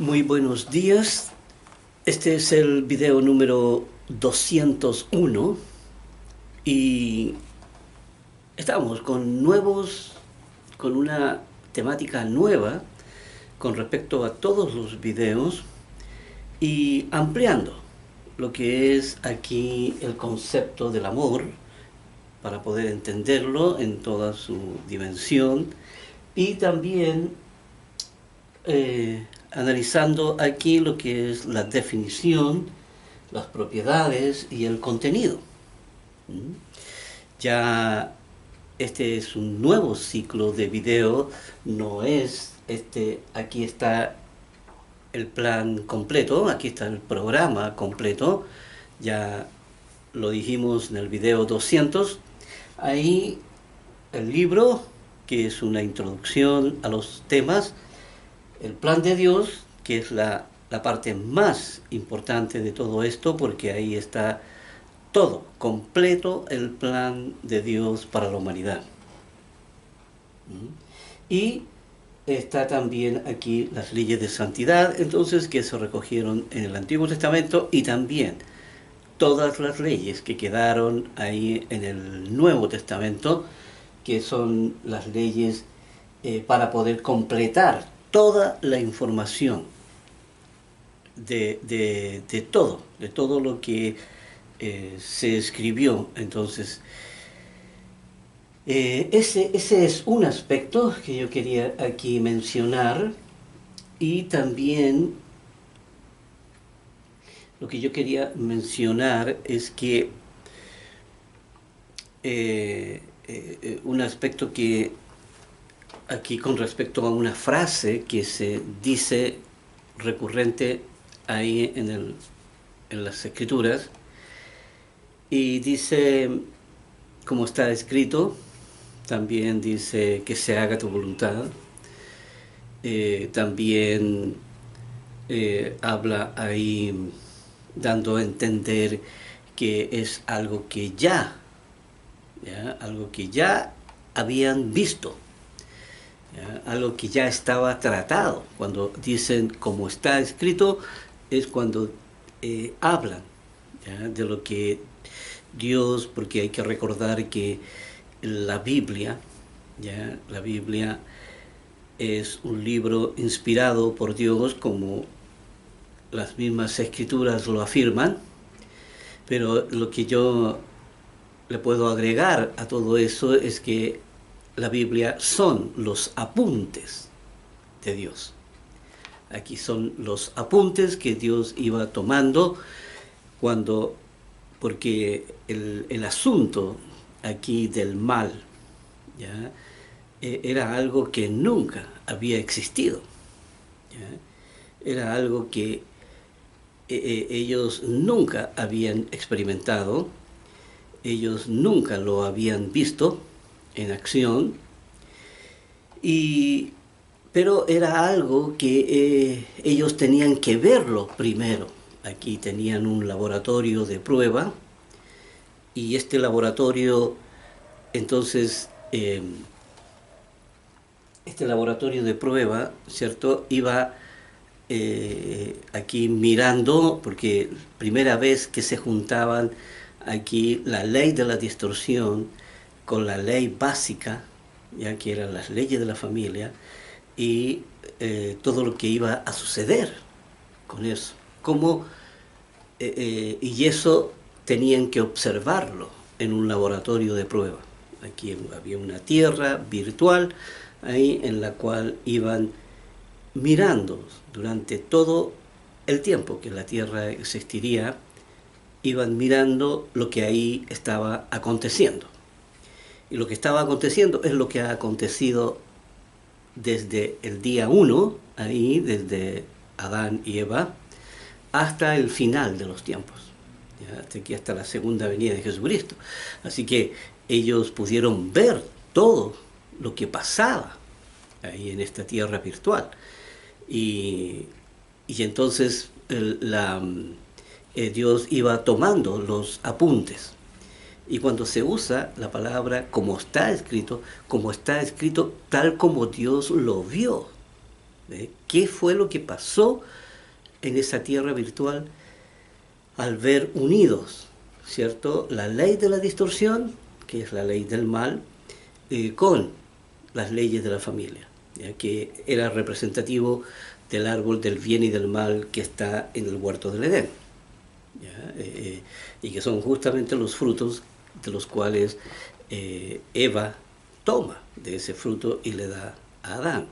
Muy buenos días. Este es el video número 201 y estamos con una temática nueva con respecto a todos los videos y ampliando lo que es aquí el concepto del amor para poder entenderlo en toda su dimensión y también analizando aquí lo que es la definición, las propiedades y el contenido. Ya este es un nuevo ciclo de video, no es aquí está el plan completo, aquí está el programa completo, ya lo dijimos en el video 200, ahí el libro, que es una introducción a los temas, el plan de Dios, que es la parte más importante de todo esto, porque ahí está todo, completo el plan de Dios para la humanidad. Y está también aquí las leyes de santidad, entonces, que se recogieron en el Antiguo Testamento, y también todas las leyes que quedaron ahí en el Nuevo Testamento, que son las leyes para poder completar toda la información de todo lo que se escribió. Entonces, ese es un aspecto que yo quería aquí mencionar, y también lo que yo quería mencionar es que un aspecto que aquí con respecto a una frase que se dice recurrente ahí en las escrituras, y dice, como está escrito, también dice que se haga tu voluntad, también habla ahí dando a entender que es algo que algo que ya habían visto, algo que ya estaba tratado. Cuando dicen como está escrito, es cuando hablan de lo que Dios, porque hay que recordar que la Biblia es un libro inspirado por Dios, como las mismas escrituras lo afirman, pero lo que yo le puedo agregar a todo eso es que la Biblia son los apuntes de Dios. Aquí son los apuntes que Dios iba tomando porque el asunto aquí del mal era algo que nunca había existido. Era algo que ellos nunca habían experimentado, ellos nunca lo habían visto en acción, pero era algo que ellos tenían que verlo primero. Aquí tenían un laboratorio de prueba, y este laboratorio, entonces, este laboratorio de prueba, ¿cierto?, iba aquí mirando, porque primera vez que se juntaban aquí la ley de la distorsión con la ley básica, ya que eran las leyes de la familia, y todo lo que iba a suceder con eso. Y eso tenían que observarlo en un laboratorio de prueba. Aquí había una tierra virtual ahí en la cual iban mirando durante todo el tiempo que la tierra existiría, iban mirando lo que ahí estaba aconteciendo. Y lo que estaba aconteciendo es lo que ha acontecido desde el día 1, ahí, desde Adán y Eva, hasta el final de los tiempos, hasta la segunda venida de Jesucristo. Así que ellos pudieron ver todo lo que pasaba ahí en esta tierra virtual. Y entonces Dios iba tomando los apuntes. Y cuando se usa la palabra como está escrito tal como Dios lo vio, ¿Qué fue lo que pasó en esa tierra virtual al ver unidos, ¿cierto?, la ley de la distorsión, que es la ley del mal, con las leyes de la familia, ¿ya?, que era representativo del árbol del bien y del mal que está en el huerto del Edén, ¿ya? Y que son justamente los frutos de los cuales Eva toma de ese fruto y le da a Adán.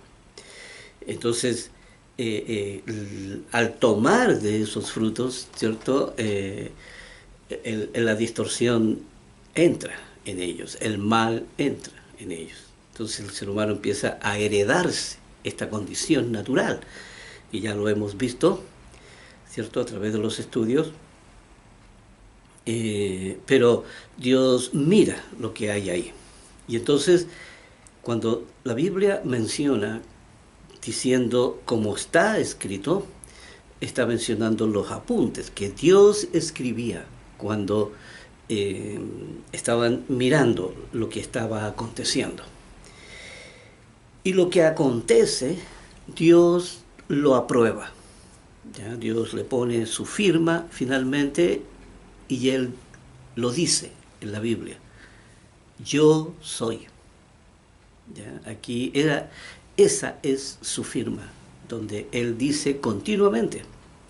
Entonces, al tomar de esos frutos, ¿cierto?, la distorsión entra en ellos, el mal entra en ellos. Entonces el ser humano empieza a heredarse esta condición natural, y ya lo hemos visto, ¿cierto?, a través de los estudios, pero Dios mira lo que hay ahí. Y entonces, cuando la Biblia menciona, diciendo como está escrito, está mencionando los apuntes que Dios escribía cuando estaban mirando lo que estaba aconteciendo. Y lo que acontece, Dios lo aprueba, ¿ya? Dios le pone su firma finalmente, y Él lo dice en la Biblia: yo soy. ¿Ya? Aquí esa es su firma, donde Él dice continuamente,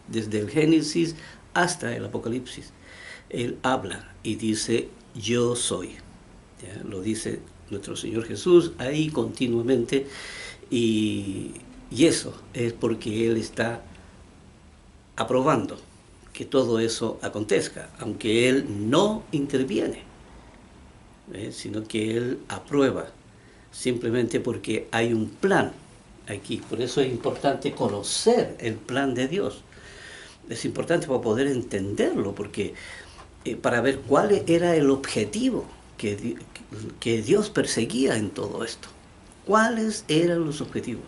desde el Génesis hasta el Apocalipsis, Él habla y dice: yo soy. ¿Ya? Lo dice nuestro Señor Jesús ahí continuamente, y eso es porque Él está aprobando que todo eso acontezca, aunque Él no interviene, sino que Él aprueba, simplemente porque hay un plan aquí. Por eso es importante conocer el plan de Dios. Es importante para poder entenderlo, porque para ver cuál era el objetivo que Dios perseguía en todo esto. ¿Cuáles eran los objetivos?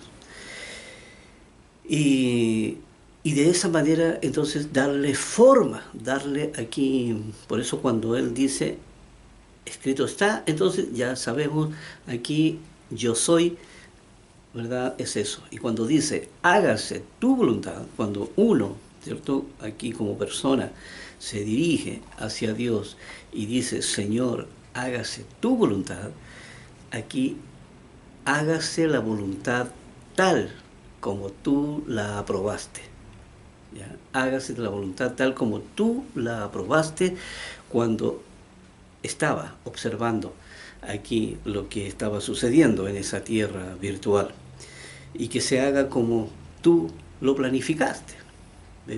Y de esa manera, entonces, darle forma, darle aquí, por eso cuando Él dice, escrito está, entonces ya sabemos, aquí yo soy, ¿verdad? Es eso. Y cuando dice, hágase tu voluntad, cuando uno, ¿cierto?, aquí como persona, se dirige hacia Dios y dice: Señor, hágase tu voluntad, aquí hágase la voluntad tal como tú la aprobaste. ¿Ya? Hágase la voluntad tal como tú la aprobaste cuando estaba observando aquí lo que estaba sucediendo en esa tierra virtual, y que se haga como tú lo planificaste,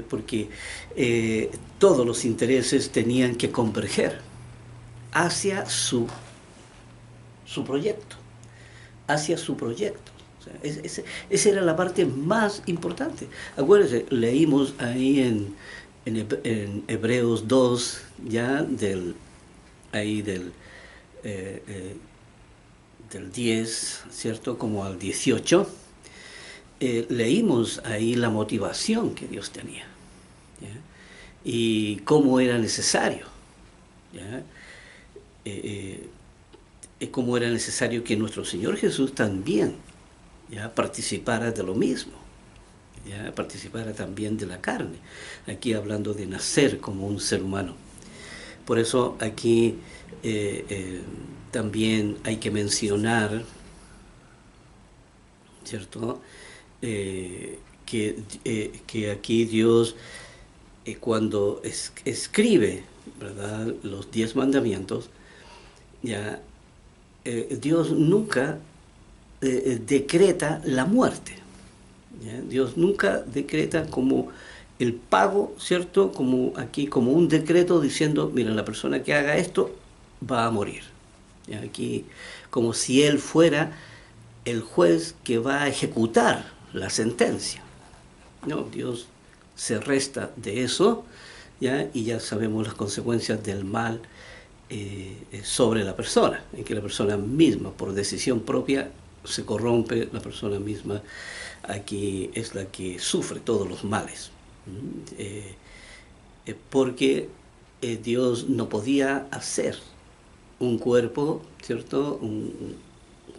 porque todos los intereses tenían que converger hacia su proyecto, hacia su proyecto. O sea, esa era la parte más importante. Acuérdense, leímos ahí en Hebreos 2, ya del 10, ¿cierto?, como al 18, leímos ahí la motivación que Dios tenía, ¿ya?, y cómo era necesario, ¿ya?, cómo era necesario que nuestro Señor Jesús también, ¿ya?, participara de lo mismo, ¿ya?, participara también de la carne, aquí hablando de nacer como un ser humano. Por eso aquí también hay que mencionar, ¿cierto?, que aquí Dios, cuando escribe, ¿verdad?, los 10 mandamientos, ya, Dios nunca decreta la muerte, ¿ya? Dios nunca decreta como el pago, ¿cierto?, como aquí, como un decreto diciendo: mira, la persona que haga esto va a morir. ¿Ya? Aquí, como si Él fuera el juez que va a ejecutar la sentencia. No, Dios se resta de eso, ¿ya? Y ya sabemos las consecuencias del mal sobre la persona, en que la persona misma, por decisión propia, se corrompe. La persona misma aquí es la que sufre todos los males, porque Dios no podía hacer un cuerpo, ¿cierto?, un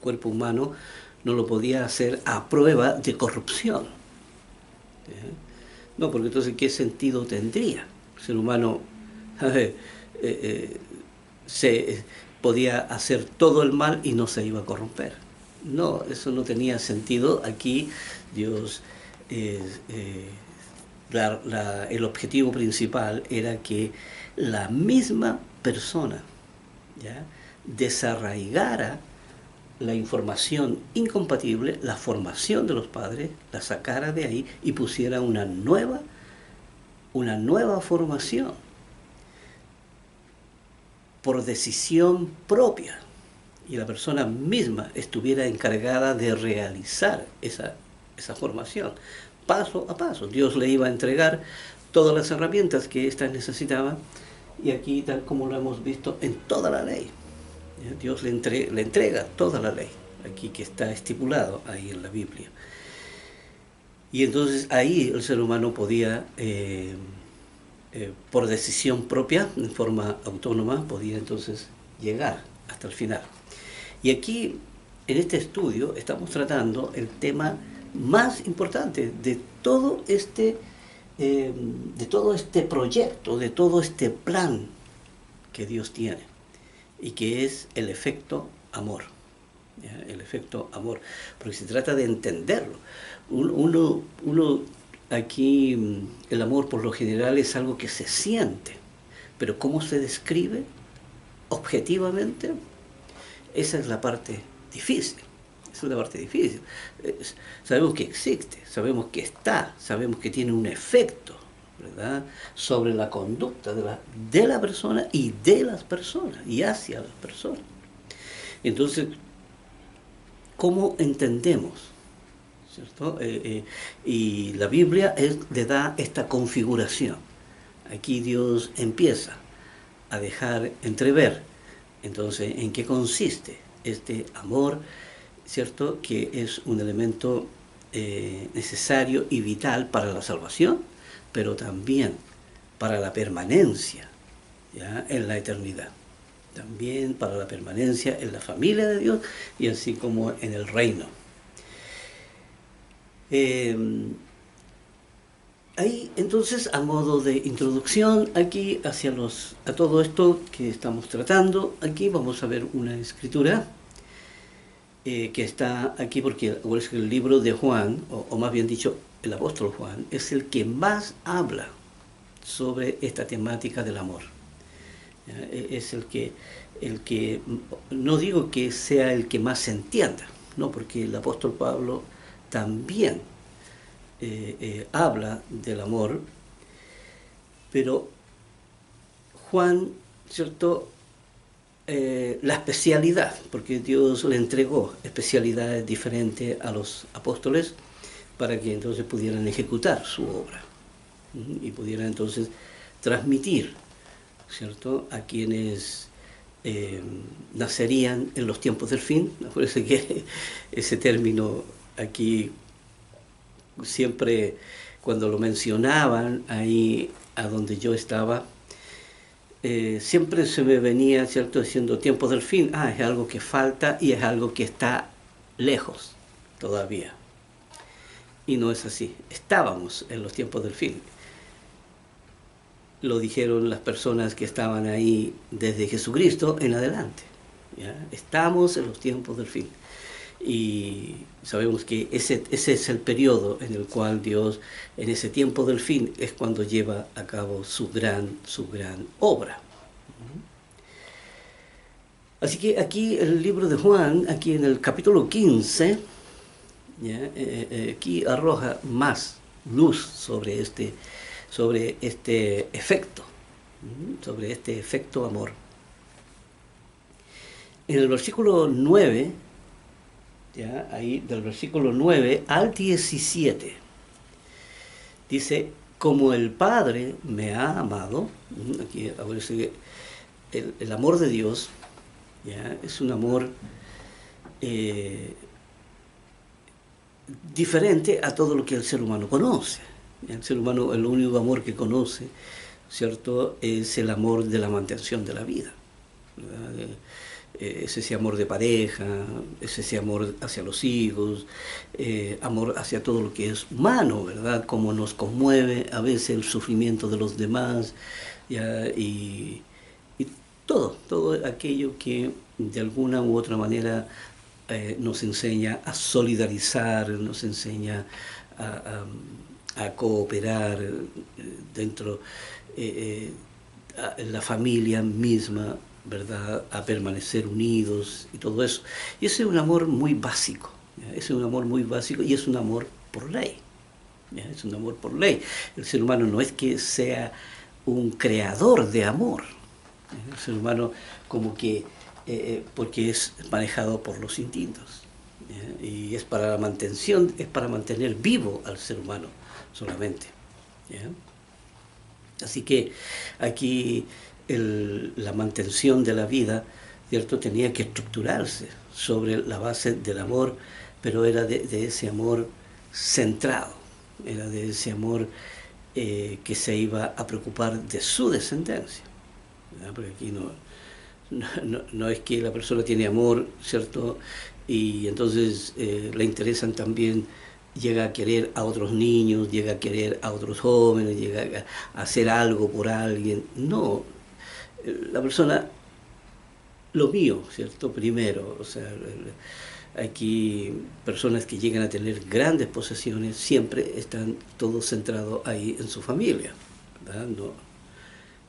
cuerpo humano, no lo podía hacer a prueba de corrupción. ¿Ya? No, porque entonces, ¿qué sentido tendría? El ser humano se podía hacer todo el mal y no se iba a corromper. No, eso no tenía sentido. Aquí Dios, el objetivo principal era que la misma persona, ¿ya?, desarraigara la información incompatible, la formación de los padres, la sacara de ahí y pusiera una nueva formación por decisión propia, y la persona misma estuviera encargada de realizar esa formación, paso a paso. Dios le iba a entregar todas las herramientas que ésta necesitaba, y aquí, tal como lo hemos visto en toda la ley, Dios le entrega toda la ley, aquí que está estipulado ahí en la Biblia. Y entonces ahí el ser humano podía, por decisión propia, en forma autónoma, podía entonces llegar hasta el final. Y aquí, en este estudio, estamos tratando el tema más importante de todo este proyecto, de todo este plan que Dios tiene, y que es el efecto amor. ¿Ya? El efecto amor, porque se trata de entenderlo. Uno aquí, el amor por lo general es algo que se siente, pero ¿cómo se describe objetivamente? Esa es la parte difícil. Esa es la parte difícil. Sabemos que existe, sabemos que está, sabemos que tiene un efecto, ¿verdad?, sobre la conducta de la persona y de las personas y hacia las personas. Entonces, ¿cómo entendemos? ¿Cierto? Y la Biblia le da esta configuración. Aquí Dios empieza a dejar entrever, entonces, en qué consiste este amor, ¿cierto?, que es un elemento necesario y vital para la salvación, pero también para la permanencia, ¿ya?, en la eternidad. También para la permanencia en la familia de Dios y así como en el reino. Ahí, entonces, a modo de introducción aquí a todo esto que estamos tratando, aquí vamos a ver una escritura que está aquí, porque el libro de Juan, o más bien dicho, el apóstol Juan, es el que más habla sobre esta temática del amor. Es el que, no digo que sea el que más se entienda, no, porque el apóstol Pablo también habla del amor, pero Juan, ¿cierto?, la especialidad, porque Dios le entregó especialidades diferentes a los apóstoles para que entonces pudieran ejecutar su obra y pudieran entonces transmitir, ¿cierto?, a quienes nacerían en los tiempos del fin. Acuérdense que ese término aquí siempre, cuando lo mencionaban ahí a donde yo estaba, siempre se me venía, ¿cierto?, diciendo tiempos del fin. Es algo que falta y es algo que está lejos todavía. Y no es así. Estábamos en los tiempos del fin. Lo dijeron las personas que estaban ahí desde Jesucristo en adelante, ¿ya? Estamos en los tiempos del fin. Y sabemos que ese es el periodo en el cual Dios, en ese tiempo del fin, es cuando lleva a cabo su gran obra. Así que aquí el libro de Juan, aquí en el capítulo 15, ¿ya?, aquí arroja más luz sobre este efecto, sobre este efecto amor. En el versículo 9, ¿ya?, ahí del versículo 9 al 17, dice: como el Padre me ha amado. Aquí aparece el amor de Dios, ¿ya?, es un amor diferente a todo lo que el ser humano conoce. El ser humano, el único amor que conoce, ¿cierto?, es el amor de la mantención de la vida, ¿verdad? es ese amor de pareja, es ese amor hacia los hijos, amor hacia todo lo que es humano, ¿verdad? Como nos conmueve a veces el sufrimiento de los demás, ¿ya? Y todo aquello que de alguna u otra manera nos enseña a solidarizar, nos enseña a cooperar dentro la familia misma, ¿verdad? A permanecer unidos y todo eso. Y ese es un amor muy básico, ¿ya? Ese es un amor muy básico y es un amor por ley, ¿ya? Es un amor por ley. El ser humano no es que sea un creador de amor, ¿ya? El ser humano como que, porque es manejado por los instintos, ¿ya? Y es para la mantención, es para mantener vivo al ser humano solamente, ¿ya? Así que aquí la mantención de la vida, ¿cierto?, tenía que estructurarse sobre la base del amor, pero era de ese amor centrado, era de ese amor que se iba a preocupar de su descendencia, ¿verdad? Porque aquí no es que la persona tiene amor, ¿cierto? Y entonces le interesan también, llega a querer a otros niños, llega a querer a otros jóvenes, llega a hacer algo por alguien. No, la persona, lo mío, ¿cierto? Primero, o sea, aquí personas que llegan a tener grandes posesiones siempre están todos centrados ahí en su familia, ¿verdad? No,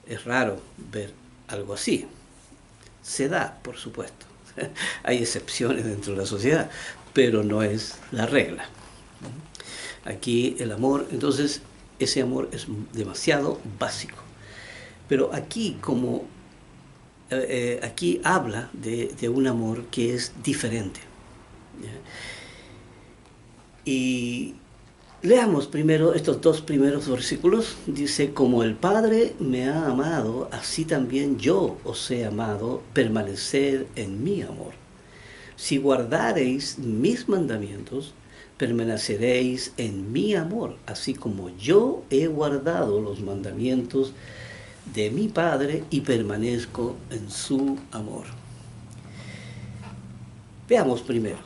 es raro ver algo así. Se da, por supuesto. Hay excepciones dentro de la sociedad, pero no es la regla. Aquí el amor, entonces, ese amor es demasiado básico. Pero aquí, como aquí habla de un amor que es diferente, ¿ya? Y leamos primero estos dos primeros versículos. Dice, como el Padre me ha amado, así también yo os he amado, permaneced en mi amor. Si guardareis mis mandamientos, permaneceréis en mi amor, así como yo he guardado los mandamientos de mi Padre y permanezco en su amor. Veamos primero.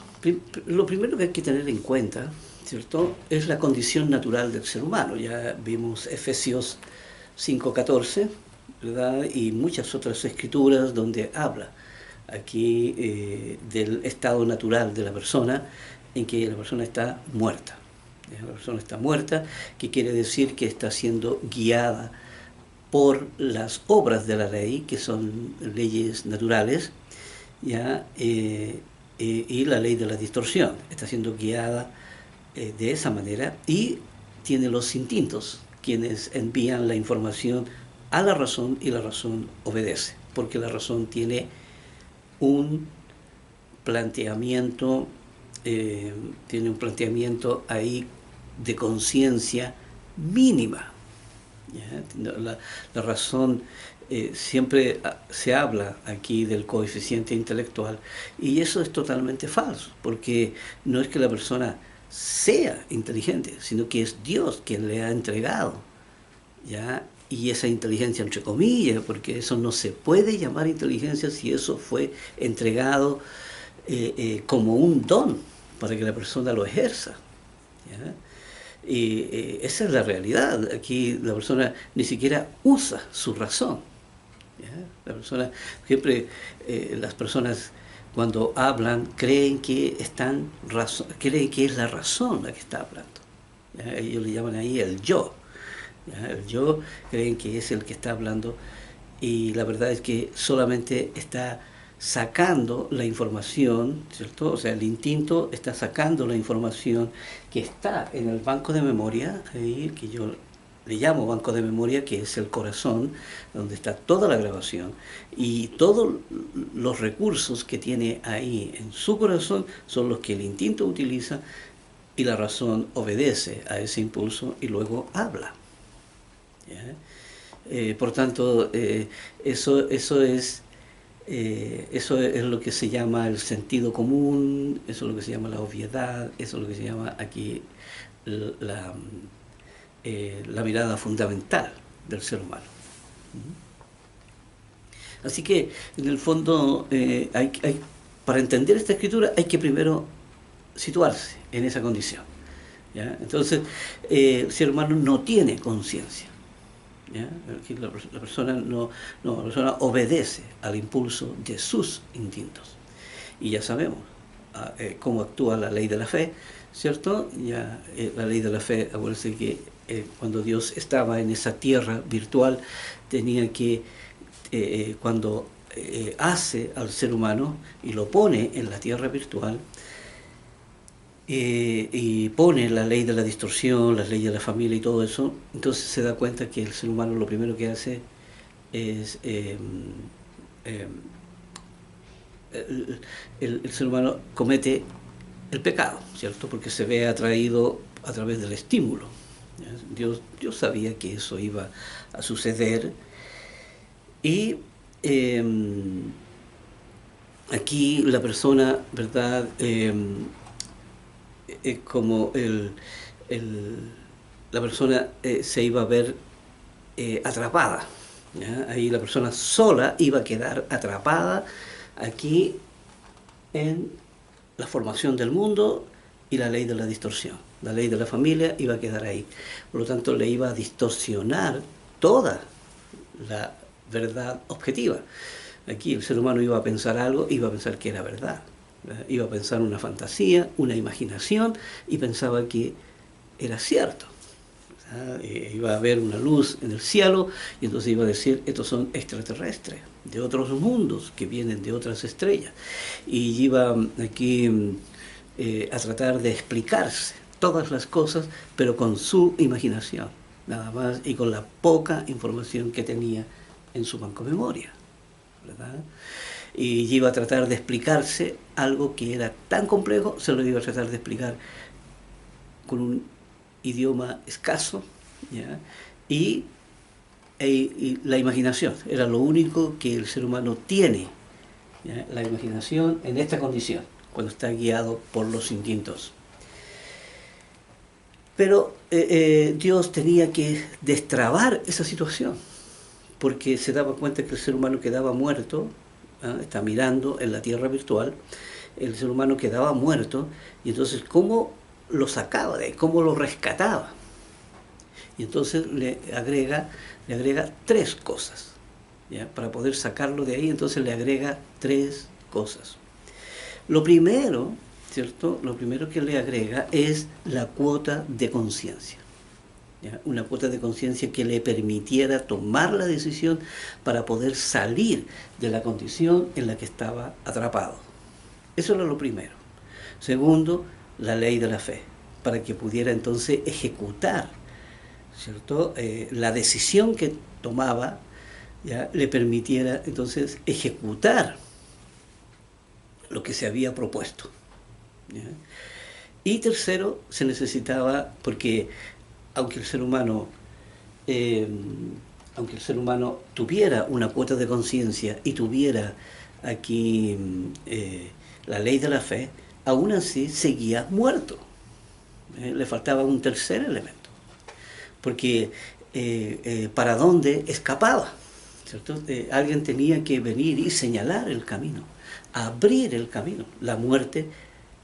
Lo primero que hay que tener en cuenta, ¿cierto?, es la condición natural del ser humano. Ya vimos Efesios 5:14, ¿verdad? Y muchas otras escrituras donde habla aquí del estado natural de la persona, en que la persona está muerta. La persona está muerta, que quiere decir que está siendo guiada por las obras de la ley, que son leyes naturales, ¿ya? Y la ley de la distorsión. Está siendo guiada de esa manera y tiene los instintos, quienes envían la información a la razón y la razón obedece, porque la razón tiene un planteamiento, ahí de conciencia mínima, ¿ya? La razón, siempre se habla aquí del coeficiente intelectual y eso es totalmente falso, porque no es que la persona sea inteligente, sino que es Dios quien le ha entregado, ¿ya? Y esa inteligencia entre comillas, porque eso no se puede llamar inteligencia si eso fue entregado como un don para que la persona lo ejerza, ¿ya? Y esa es la realidad. Aquí la persona ni siquiera usa su razón, ¿ya? La persona, siempre las personas cuando hablan creen que creen que es la razón la que está hablando, ¿ya? Ellos le llaman ahí el yo, ¿ya? El yo creen que es el que está hablando y la verdad es que solamente está sacando la información, ¿cierto? O sea, el instinto está sacando la información que está en el banco de memoria, ahí, que yo le llamo banco de memoria, que es el corazón, donde está toda la grabación, y todos los recursos que tiene ahí en su corazón son los que el instinto utiliza y la razón obedece a ese impulso y luego habla, ¿ya? Por tanto, eso es lo que se llama el sentido común, eso es lo que se llama la obviedad, eso es lo que se llama aquí la, la mirada fundamental del ser humano. Así que, en el fondo, para entender esta escritura hay que primero situarse en esa condición. ¿Ya? Entonces, el ser humano no tiene conciencia. ¿Ya? Aquí la persona la persona obedece al impulso de sus instintos. Y ya sabemos cómo actúa la ley de la fe, ¿cierto? Ya, la ley de la fe, acuérdense que cuando Dios estaba en esa tierra virtual, tenía que, cuando hace al ser humano y lo pone en la tierra virtual, y pone la ley de la distorsión, las leyes de la familia y todo eso, entonces se da cuenta que el ser humano lo primero que hace es el ser humano comete el pecado, ¿cierto? Porque se ve atraído a través del estímulo. Dios sabía que eso iba a suceder y aquí la persona, ¿verdad? Como la persona se iba a ver atrapada. ¿Ya? Ahí la persona sola iba a quedar atrapada aquí en la formación del mundo y la ley de la distorsión. La ley de la familia iba a quedar ahí. Por lo tanto, le iba a distorsionar toda la verdad objetiva. Aquí el ser humano iba a pensar algo, iba a pensar que era verdad. Iba a pensar una fantasía, una imaginación, y pensaba que era cierto. Iba a haber una luz en el cielo y entonces iba a decir, estos son extraterrestres, de otros mundos, que vienen de otras estrellas. Y iba aquí a tratar de explicarse todas las cosas, pero con su imaginación, nada más, y con la poca información que tenía en su banco de memoria, ¿verdad? Y iba a tratar de explicarse algo que era tan complejo, se lo iba a tratar de explicar con un idioma escaso, ¿ya? Y la imaginación era lo único que el ser humano tiene, ¿ya? La imaginación en esta condición, cuando está guiado por los instintos. Pero Dios tenía que destrabar esa situación, porque se daba cuenta que el ser humano quedaba muerto, está mirando en la tierra virtual, el ser humano quedaba muerto, y entonces ¿cómo lo sacaba de ahí? ¿Cómo lo rescataba? Y entonces le agrega tres cosas, ¿ya? Para poder sacarlo de ahí, entonces le agrega tres cosas. Lo primero, ¿cierto? Lo primero que le agrega es la cuota de conciencia. ¿Ya? Una cuota de conciencia que le permitiera tomar la decisión para poder salir de la condición en la que estaba atrapado. Eso era lo primero. Segundo, la ley de la fe, para que pudiera entonces ejecutar, ¿cierto? La decisión que tomaba, ¿ya? Le permitiera entonces ejecutar lo que se había propuesto, ¿ya? Y tercero, se necesitaba, porque aunque el ser humano tuviera una cuota de conciencia y tuviera aquí la ley de la fe, aún así seguía muerto. Le faltaba un tercer elemento, porque ¿para dónde escapaba? ¿Cierto? Alguien tenía que venir y señalar el camino, abrir el camino. La muerte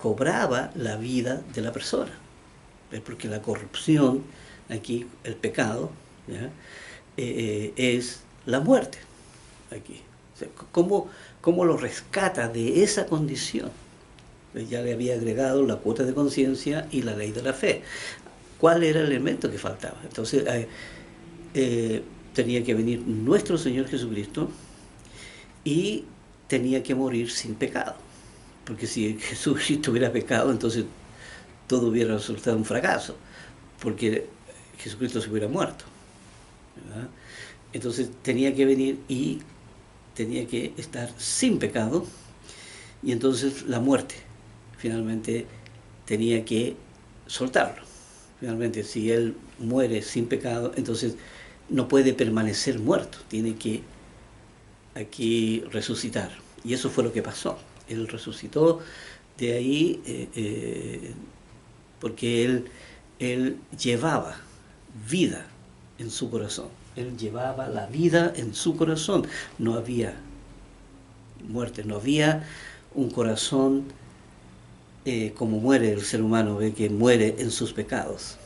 cobraba la vida de la persona, porque la corrupción, aquí el pecado, ¿ya? Es la muerte aquí. O sea, ¿cómo lo rescata de esa condición? Ya le había agregado la cuota de conciencia y la ley de la fe. ¿Cuál era el elemento que faltaba? Entonces tenía que venir nuestro Señor Jesucristo y tenía que morir sin pecado. Porque si Jesucristo hubiera pecado, entonces todo hubiera resultado un fracaso, porque Jesucristo se hubiera muerto, ¿verdad? Entonces tenía que venir y tenía que estar sin pecado, y entonces la muerte finalmente tenía que soltarlo. Finalmente, si él muere sin pecado, entonces no puede permanecer muerto, tiene que aquí resucitar. Y eso fue lo que pasó. Él resucitó de ahí porque él llevaba vida en su corazón. Él llevaba la vida en su corazón. No había muerte. No había un corazón como muere el ser humano, ve que muere en sus pecados,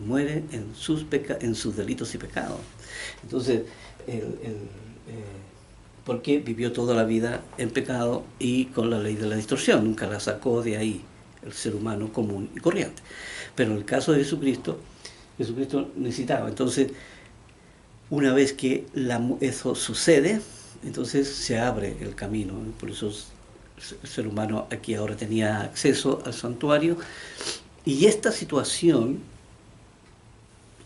muere en sus delitos y pecados. Entonces, porque vivió toda la vida en pecado y con la ley de la distorsión, nunca la sacó de ahí el ser humano común y corriente. Pero en el caso de Jesucristo, Jesucristo necesitaba. Entonces, una vez que eso sucede, entonces se abre el camino. Por eso el ser humano aquí ahora tenía acceso al santuario, y esta situación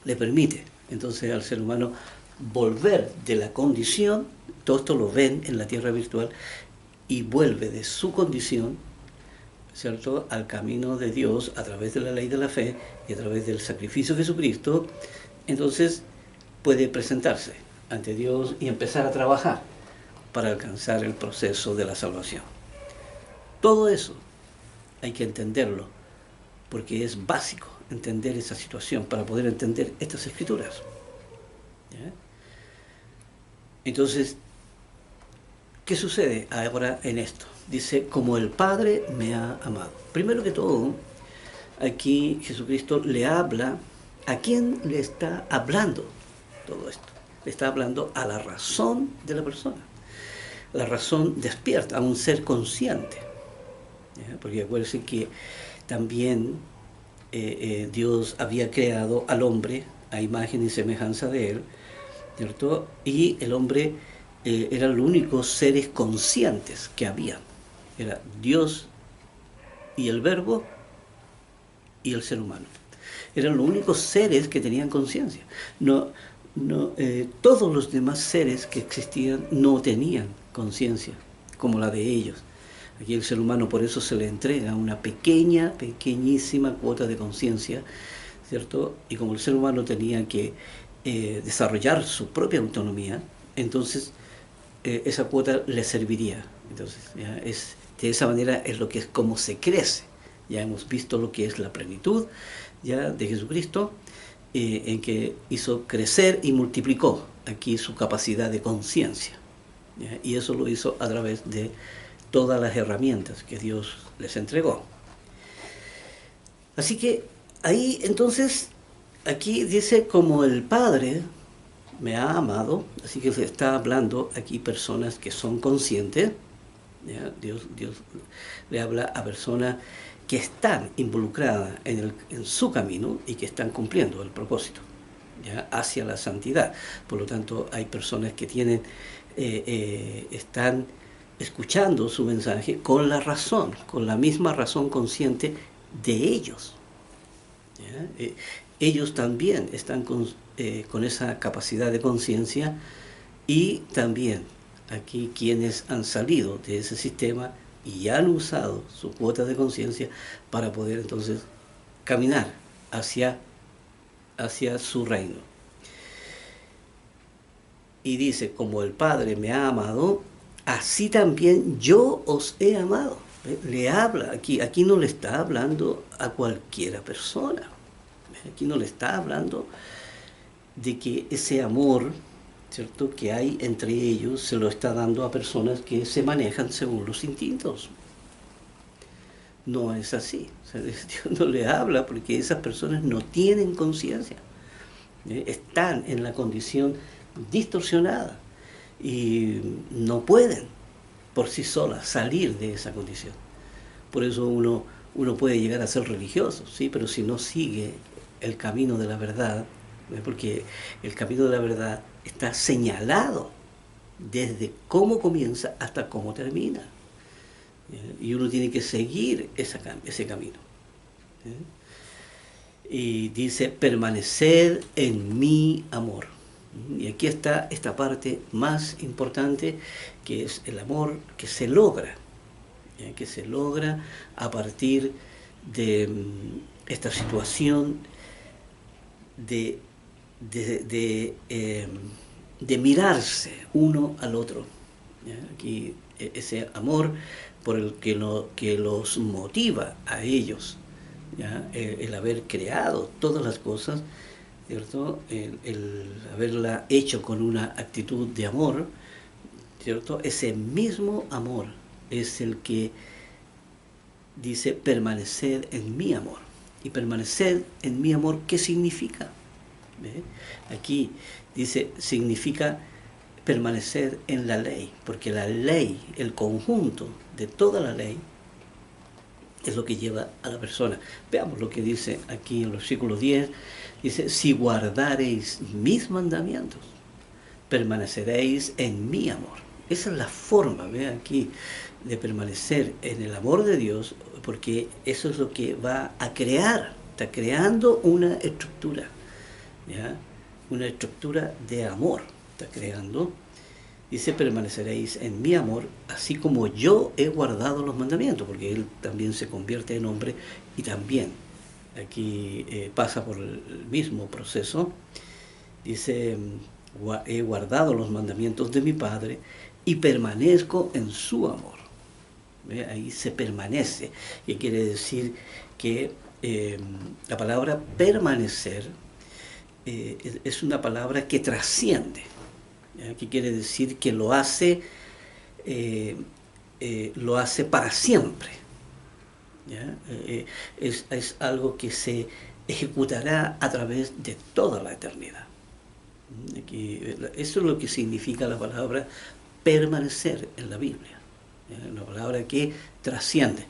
le permite entonces al ser humano volver de la condición, todo esto lo ven en la tierra virtual, y vuelve de su condición, ¿cierto?, al camino de Dios a través de la ley de la fe y a través del sacrificio de Jesucristo. Entonces puede presentarse ante Dios y empezar a trabajar para alcanzar el proceso de la salvación. Todo eso hay que entenderlo, porque es básico entender esa situación para poder entender estas escrituras. ¿Ya? Entonces, ¿qué sucede ahora en esto? Dice, como el Padre me ha amado. Primero que todo, aquí Jesucristo le habla. ¿A quién le está hablando todo esto? Le está hablando a la razón de la persona. La razón despierta, a un ser consciente. ¿Ya? Porque acuérdense que también Dios había creado al hombre a imagen y semejanza de él, ¿cierto? Y el hombre eran los únicos seres conscientes que había. Era Dios y el Verbo y el ser humano. Eran los únicos seres que tenían conciencia. Todos los demás seres que existían no tenían conciencia como la de ellos. Aquí el ser humano, por eso se le entrega una pequeñísima cuota de conciencia, ¿cierto? Y como el ser humano tenía que desarrollar su propia autonomía, entonces esa cuota le serviría. Entonces, ¿ya? De esa manera es como se crece. Ya hemos visto lo que es la plenitud, ¿ya?, de Jesucristo, en que hizo crecer y multiplicó aquí su capacidad de conciencia. Y eso lo hizo a través de todas las herramientas que Dios les entregó. Así que ahí entonces, aquí dice, como el Padre me ha amado, así que se está hablando aquí personas que son conscientes, ¿ya? Dios le habla a personas que están involucradas en su camino y que están cumpliendo el propósito, ¿ya?, hacia la santidad. Por lo tanto, hay personas que están escuchando su mensaje con la razón, con la misma razón consciente de ellos. ¿Ya? Ellos también están con esa capacidad de conciencia, y también aquí quienes han salido de ese sistema y han usado su cuota de conciencia para poder entonces caminar hacia su reino. Y dice, como el Padre me ha amado, así también yo os he amado. Le habla aquí no le está hablando a cualquiera persona. Aquí no le está hablando de que ese amor, ¿cierto?, que hay entre ellos, se lo está dando a personas que se manejan según los instintos. No es así. O sea, Dios no le habla porque esas personas no tienen conciencia. Están en la condición distorsionada y no pueden por sí solas salir de esa condición. Por eso uno puede llegar a ser religioso, ¿sí?, pero si no sigue el camino de la verdad, porque el camino de la verdad está señalado desde cómo comienza hasta cómo termina, y uno tiene que seguir ese camino. Y dice, permaneced en mi amor. Y aquí está esta parte más importante, que es el amor que se logra, a partir de esta situación de mirarse uno al otro. ¿Ya? Aquí ese amor por el que los motiva a ellos, ¿ya?, el haber creado todas las cosas, ¿cierto?, el haberla hecho con una actitud de amor, ¿cierto? Ese mismo amor es el que dice permanecer en mi amor. Y permanecer en mi amor, ¿qué significa? ¿Ve? Aquí dice, significa permanecer en la ley, porque la ley, el conjunto de toda la ley, es lo que lleva a la persona. Veamos lo que dice aquí en el versículo 10, dice, si guardareis mis mandamientos, permaneceréis en mi amor. Esa es la forma, ve aquí, de permanecer en el amor de Dios, porque eso es lo que va a crear, está creando una estructura, ¿ya? Una estructura de amor, está creando. Dice, permaneceréis en mi amor, así como yo he guardado los mandamientos, porque Él también se convierte en hombre y también aquí pasa por el mismo proceso. Dice, he guardado los mandamientos de mi Padre y permanezco en su amor. ¿Ve? Ahí se permanece, y quiere decir que la palabra permanecer es una palabra que trasciende. ¿Ya? Que quiere decir que lo hace para siempre. ¿Ya? Es algo que se ejecutará a través de toda la eternidad. Aquí, eso es lo que significa la palabra permanecer en la Biblia. ¿Ya? Una palabra que trasciende.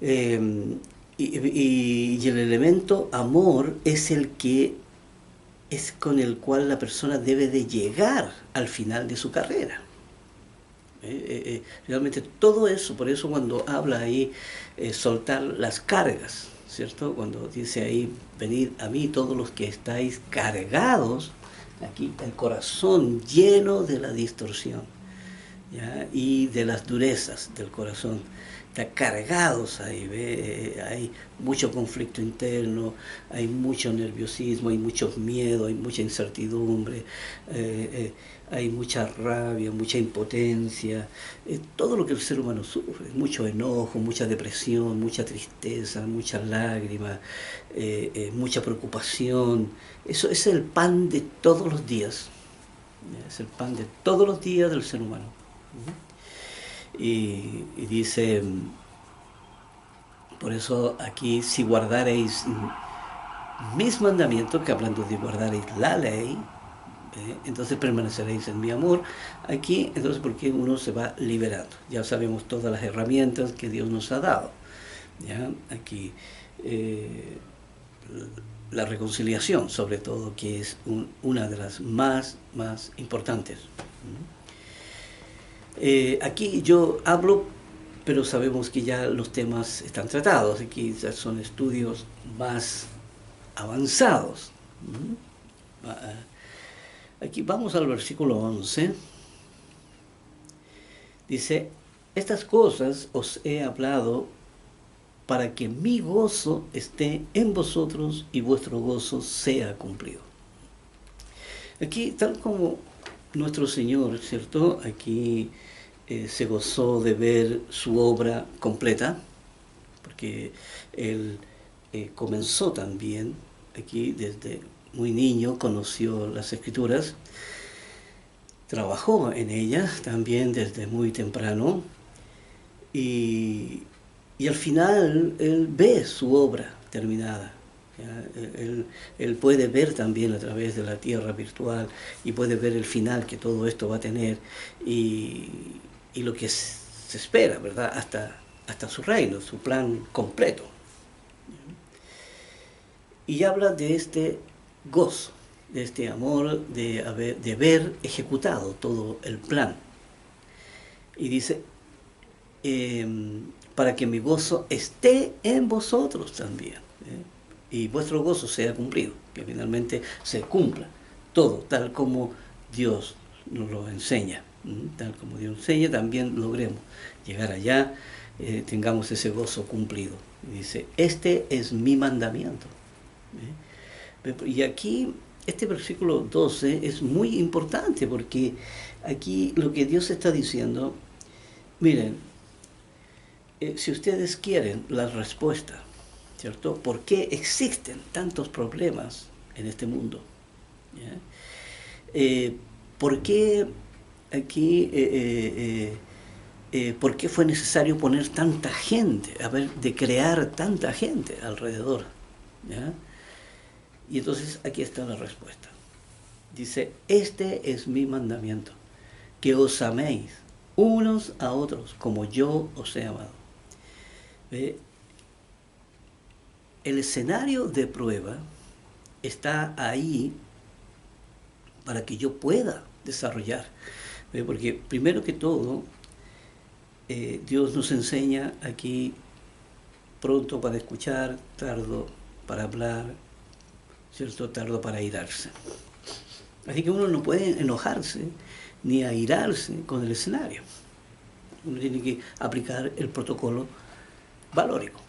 Y el elemento amor es el que es con el cual la persona debe de llegar al final de su carrera. Realmente todo eso, por eso cuando habla ahí, soltar las cargas, ¿cierto? Cuando dice ahí, venid a mí todos los que estáis cargados, aquí el corazón lleno de la distorsión, ¿ya? Y de las durezas del corazón. Está cargados ahí, ¿ve? Hay mucho conflicto interno, hay mucho nerviosismo, hay mucho miedo, hay mucha incertidumbre, hay mucha rabia, mucha impotencia, todo lo que el ser humano sufre, mucho enojo, mucha depresión, mucha tristeza, muchas lágrimas, mucha preocupación. Eso es el pan de todos los días, es el pan de todos los días del ser humano. Y dice, por eso aquí, si guardareis mis mandamientos, que hablando de guardareis la ley, entonces permaneceréis en mi amor. Aquí, entonces, porque uno se va liberando. Ya sabemos todas las herramientas que Dios nos ha dado. ¿Ya? Aquí, la reconciliación, sobre todo, que es una de las más importantes. Aquí yo hablo, pero sabemos que ya los temas están tratados, aquí ya son estudios más avanzados. Aquí vamos al versículo 11. Dice, estas cosas os he hablado para que mi gozo esté en vosotros y vuestro gozo sea cumplido. Aquí, tal como nuestro Señor, ¿cierto? Aquí se gozó de ver su obra completa, porque Él comenzó también, aquí desde muy niño conoció las Escrituras, trabajó en ellas también desde muy temprano, y al final Él ve su obra terminada. Él puede ver también a través de la tierra virtual y puede ver el final que todo esto va a tener y lo que se espera, ¿verdad? Hasta su reino, su plan completo. Y habla de este gozo, de este amor, de haber ejecutado todo el plan. Y dice, para que mi gozo esté en vosotros también. Y vuestro gozo sea cumplido, que finalmente se cumpla todo tal como Dios nos lo enseña. Tal como Dios enseña, también logremos llegar allá, tengamos ese gozo cumplido. Dice, este es mi mandamiento. Y aquí, este versículo 12 es muy importante, porque aquí lo que Dios está diciendo, miren, si ustedes quieren la respuesta, ¿cierto? ¿Por qué existen tantos problemas en este mundo? ¿Ya? ¿Por qué aquí, ¿por qué fue necesario poner tanta gente? A ver, de crear tanta gente alrededor. ¿Ya? Y entonces aquí está la respuesta. Dice, este es mi mandamiento, que os améis unos a otros como yo os he amado. ¿Ve? El escenario de prueba está ahí para que yo pueda desarrollar. ¿Ve? Porque primero que todo, Dios nos enseña aquí pronto para escuchar, tardo para hablar, ¿cierto? Tardo para airarse. Así que uno no puede enojarse ni airarse con el escenario. Uno tiene que aplicar el protocolo valórico.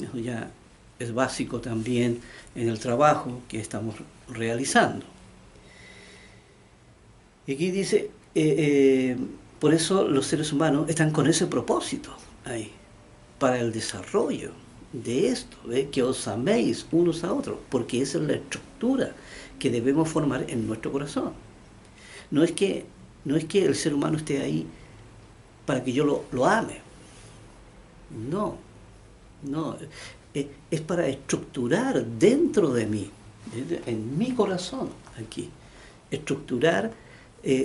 Eso ya es básico también en el trabajo que estamos realizando. Y aquí dice, por eso los seres humanos están con ese propósito ahí, para el desarrollo de esto, ¿ve? Que os améis unos a otros, porque esa es la estructura que debemos formar en nuestro corazón. No es que el ser humano esté ahí para que yo lo ame. No, no. Es para estructurar dentro de mí, en mi corazón, aquí, estructurar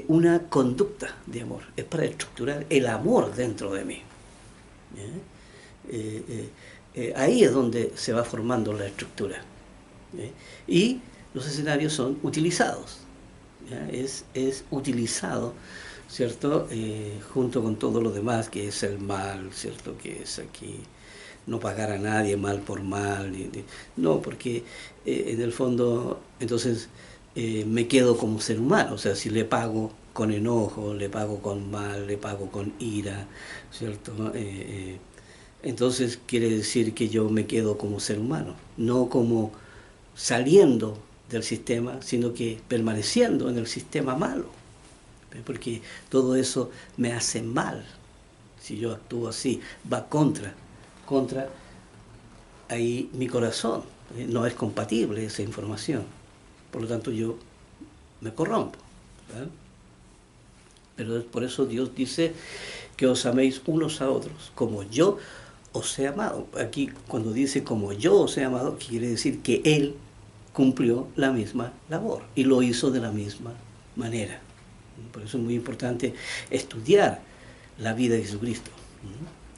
una conducta de amor. Es para estructurar el amor dentro de mí. Ahí es donde se va formando la estructura. Y los escenarios son utilizados. Es utilizado, ¿cierto? Junto con todo lo demás, que es el mal, ¿cierto? Que es aquí no pagar a nadie mal por mal. No, porque en el fondo, entonces, me quedo como ser humano. O sea, si le pago con enojo, le pago con mal, le pago con ira, ¿cierto? Entonces quiere decir que yo me quedo como ser humano, no como saliendo del sistema, sino que permaneciendo en el sistema malo. Porque todo eso me hace mal. Si yo actúo así, va contra ahí mi corazón. No es compatible esa información. Por lo tanto, yo me corrompo. ¿Verdad? Pero por eso Dios dice que os améis unos a otros, como yo os he amado. Aquí cuando dice como yo os he amado, quiere decir que Él cumplió la misma labor y lo hizo de la misma manera. Por eso es muy importante estudiar la vida de Jesucristo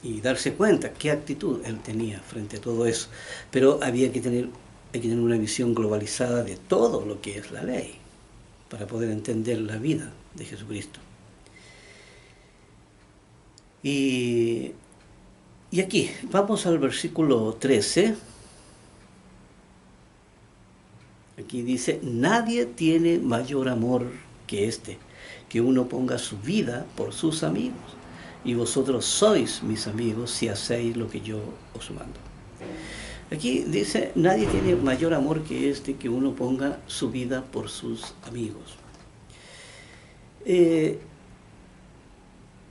y darse cuenta qué actitud Él tenía frente a todo eso. Pero hay que tener una visión globalizada de todo lo que es la ley para poder entender la vida de Jesucristo. Y aquí, vamos al versículo 13. Aquí dice, nadie tiene mayor amor que este, que uno ponga su vida por sus amigos. Y vosotros sois mis amigos si hacéis lo que yo os mando. Aquí dice, nadie tiene mayor amor que este, que uno ponga su vida por sus amigos.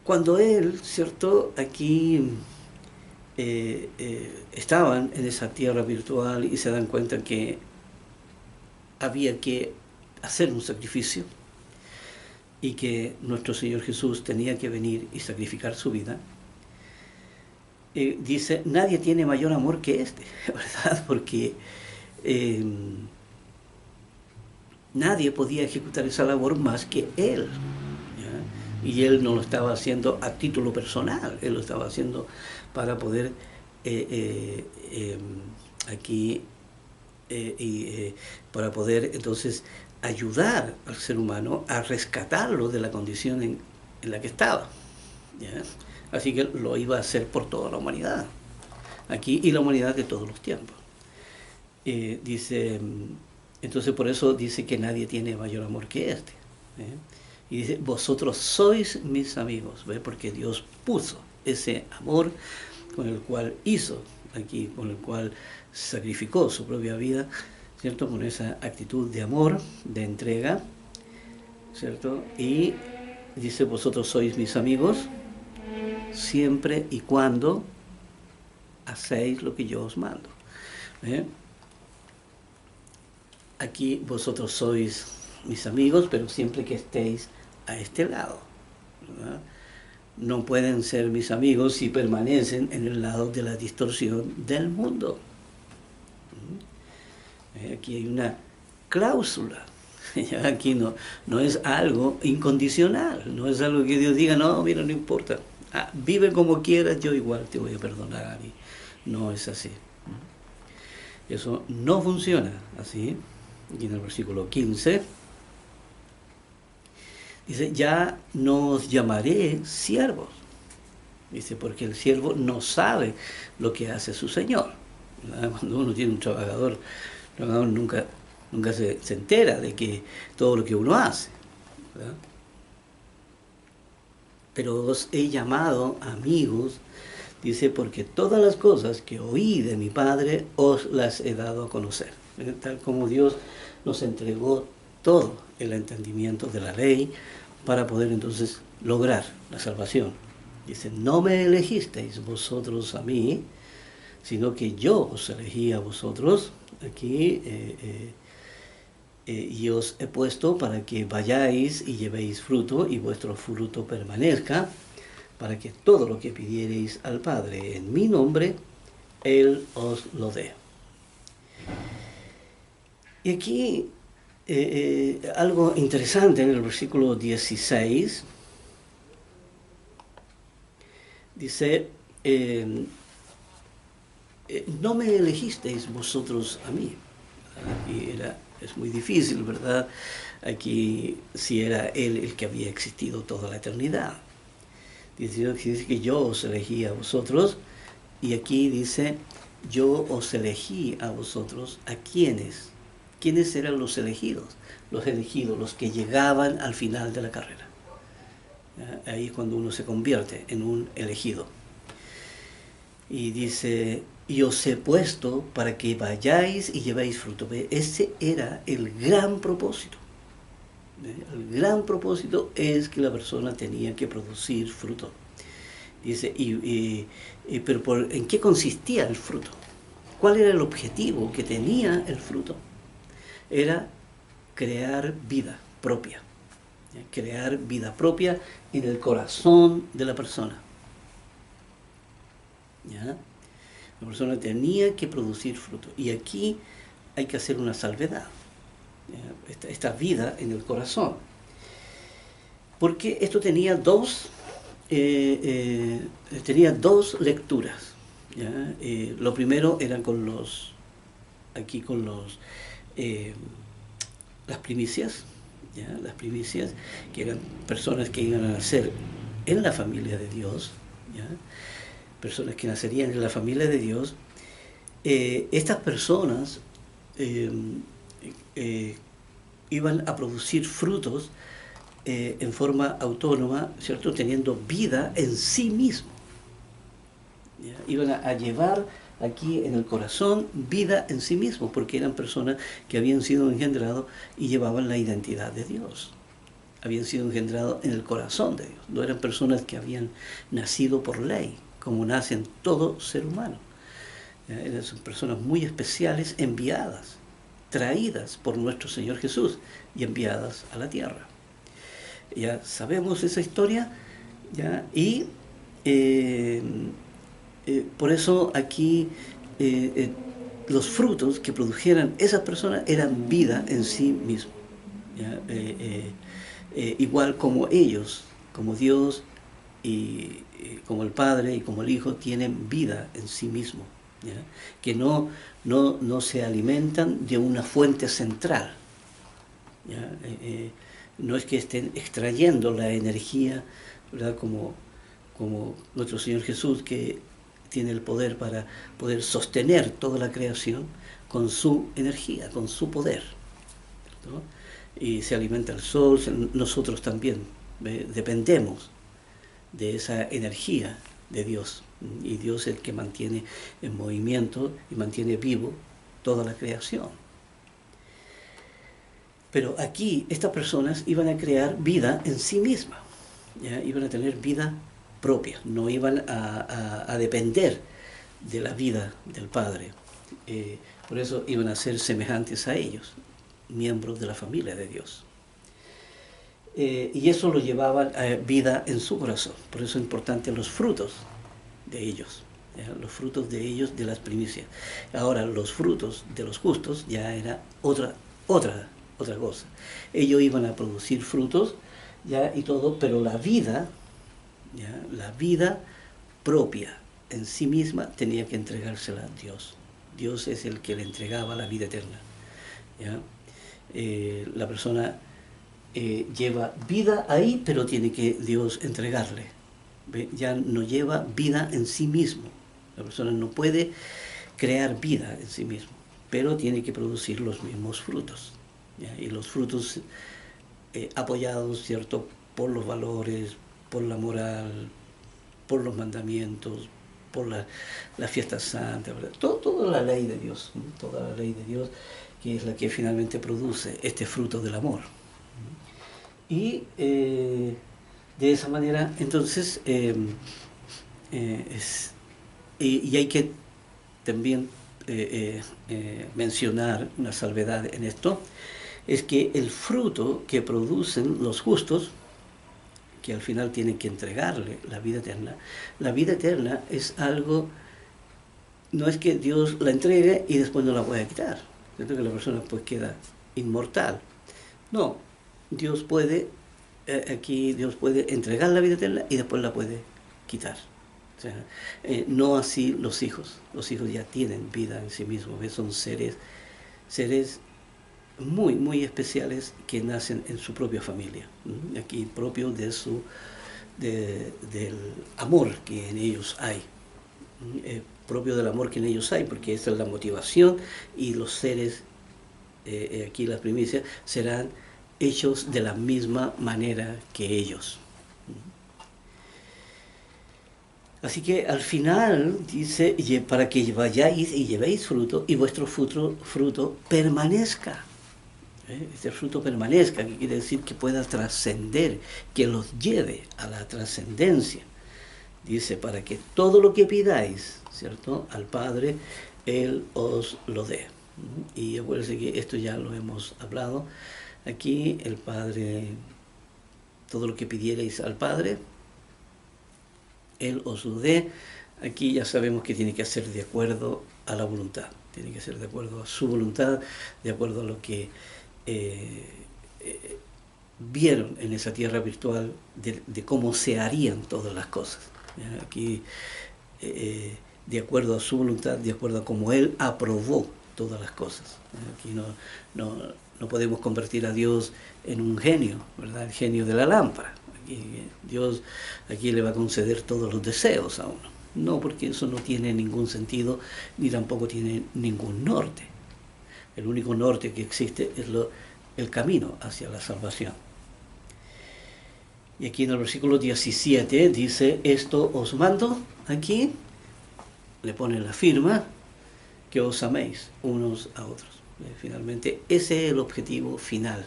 Cuando él, ¿cierto? Aquí estaban en esa tierra virtual y se dan cuenta que había que hacer un sacrificio y que nuestro Señor Jesús tenía que venir y sacrificar su vida, dice, nadie tiene mayor amor que este, ¿verdad? Porque nadie podía ejecutar esa labor más que Él. ¿Ya? Y Él no lo estaba haciendo a título personal, Él lo estaba haciendo para poder aquí para poder entonces ayudar al ser humano a rescatarlo de la condición en la que estaba. ¿Ya? Así que lo iba a hacer por toda la humanidad, aquí y la humanidad de todos los tiempos. Dice, entonces por eso dice que nadie tiene mayor amor que este. Y dice, vosotros sois mis amigos, ¿ve? Porque Dios puso ese amor con el cual hizo aquí, con el cual sacrificó su propia vida, ¿cierto? Con esa actitud de amor, de entrega, ¿cierto? Y dice, vosotros sois mis amigos siempre y cuando hacéis lo que yo os mando. Aquí vosotros sois mis amigos, pero siempre que estéis a este lado. ¿verdad? No pueden ser mis amigos si permanecen en el lado de la distorsión del mundo. Aquí hay una cláusula. Aquí no es algo incondicional, no es algo que Dios diga, no, mira, no importa, vive como quieras, yo igual te voy a perdonar. Y no es así. Eso no funciona así. Aquí en el versículo 15 dice, ya no os llamaré siervos. Dice, porque el siervo no sabe lo que hace su señor. Cuando uno tiene un trabajador nunca se entera de que todo lo que uno hace, ¿verdad? Pero os he llamado amigos, dice, porque todas las cosas que oí de mi Padre os las he dado a conocer. Tal como Dios nos entregó todo el entendimiento de la ley para poder entonces lograr la salvación. Dice, no me elegisteis vosotros a mí, sino que yo os elegí a vosotros aquí y os he puesto para que vayáis y llevéis fruto y vuestro fruto permanezca, para que todo lo que pidiereis al Padre en mi nombre, Él os lo dé. Y aquí algo interesante en el versículo 16, dice, no me elegisteis vosotros a mí. Y es muy difícil, ¿verdad? Aquí si era Él el que había existido toda la eternidad. Dice que yo os elegí a vosotros, y aquí dice, yo os elegí a vosotros. ¿A quiénes? ¿Quiénes eran los elegidos? Los elegidos, los que llegaban al final de la carrera. Ahí es cuando uno se convierte en un elegido. Y dice, y os he puesto para que vayáis y llevéis fruto. Ese era el gran propósito. El gran propósito es que la persona tenía que producir fruto. Dice, pero ¿en qué consistía el fruto? ¿Cuál era el objetivo que tenía el fruto? Era crear vida propia. Crear vida propia en el corazón de la persona. ¿Ya? La persona tenía que producir fruto. Y aquí hay que hacer una salvedad. Esta vida en el corazón. Porque esto tenía dos lecturas. ¿Ya? Lo primero eran con las primicias. ¿Ya? Las primicias, que eran personas que iban a nacer en la familia de Dios. ¿Ya? Personas que nacerían en la familia de Dios. Estas personas iban a producir frutos en forma autónoma, ¿cierto? Teniendo vida en sí mismo. ¿Ya? Iban a llevar aquí en el corazón vida en sí mismo, porque eran personas que habían sido engendrados y llevaban la identidad de Dios. Habían sido engendrados en el corazón de Dios. No eran personas que habían nacido por ley, como nacen todo ser humano. Son personas muy especiales, enviadas, traídas por nuestro Señor Jesús y enviadas a la tierra. Ya sabemos esa historia, ¿ya? Y por eso aquí los frutos que produjeran esas personas eran vida en sí mismo. ¿Ya? Igual como ellos, como Dios y como el Padre y como el Hijo tienen vida en sí mismo, ¿ya? Que no se alimentan de una fuente central, ¿ya? No es que estén extrayendo la energía, ¿verdad? Como nuestro Señor Jesús, que tiene el poder para poder sostener toda la creación con su energía, con su poder, ¿no? Y se alimenta el sol, nosotros también dependemos de esa energía de Dios, y Dios es el que mantiene en movimiento y mantiene vivo toda la creación. Pero aquí estas personas iban a crear vida en sí mismas, ¿ya? Iban a tener vida propia, no iban a depender de la vida del Padre. Por eso iban a ser semejantes a ellos, miembros de la familia de Dios. y eso lo llevaba a vida en su corazón. Por eso es importante los frutos de ellos, ¿ya? Los frutos de ellos, de las primicias. Ahora, los frutos de los justos ya era otra cosa. Ellos iban a producir frutos, ya, y todo, pero la vida, ¿ya? La vida propia en sí misma tenía que entregársela a Dios. Dios es el que le entregaba la vida eterna, ¿ya? La persona lleva vida ahí, pero tiene que Dios entregarle. ¿Ve? Ya no lleva vida en sí mismo. La persona no puede crear vida en sí mismo, pero tiene que producir los mismos frutos, ¿ya? Y los frutos apoyados, ¿cierto?, por los valores, por la moral, por los mandamientos, por la fiesta santa, ¿verdad? Toda la ley de Dios, ¿no? Toda la ley de Dios, que es la que finalmente produce este fruto del amor. Y de esa manera, entonces, y hay que también mencionar una salvedad en esto, es que el fruto que producen los justos, que al final tienen que entregarle la vida eterna es algo, no es que Dios la entregue y después no la pueda quitar, ¿cierto? Que la persona pues queda inmortal. No, Dios puede, aquí Dios puede entregar la vida eterna y después la puede quitar. O sea, no así los hijos ya tienen vida en sí mismos, ¿ves? Son seres muy, muy especiales que nacen en su propia familia, ¿no? Aquí propio de del amor que en ellos hay, propio del amor que en ellos hay, porque esa es la motivación, y los seres, aquí las primicias, serán hechos de la misma manera que ellos. Así que al final dice, para que vayáis y llevéis fruto, y vuestro fruto permanezca. Este fruto permanezca, que quiere decir que pueda trascender, que los lleve a la trascendencia. Dice, para que todo lo que pidáis, ¿cierto?, al Padre, Él os lo dé. Y acuérdense que esto ya lo hemos hablado. Aquí el Padre, todo lo que pidierais al Padre, Él os lo dé. Aquí ya sabemos que tiene que hacer de acuerdo a la voluntad. Tiene que ser de acuerdo a su voluntad, de acuerdo a lo que vieron en esa tierra virtual de cómo se harían todas las cosas. ¿Ya? Aquí, de acuerdo a su voluntad, de acuerdo a cómo Él aprobó todas las cosas. Aquí no podemos convertir a Dios en un genio, ¿verdad? El genio de la lámpara. Aquí, Dios aquí le va a conceder todos los deseos a uno. No, porque eso no tiene ningún sentido, ni tampoco tiene ningún norte. El único norte que existe es el camino hacia la salvación. Y aquí en el versículo 17 dice, esto os mando, aquí le pone la firma, que os améis unos a otros. Finalmente, ese es el objetivo final,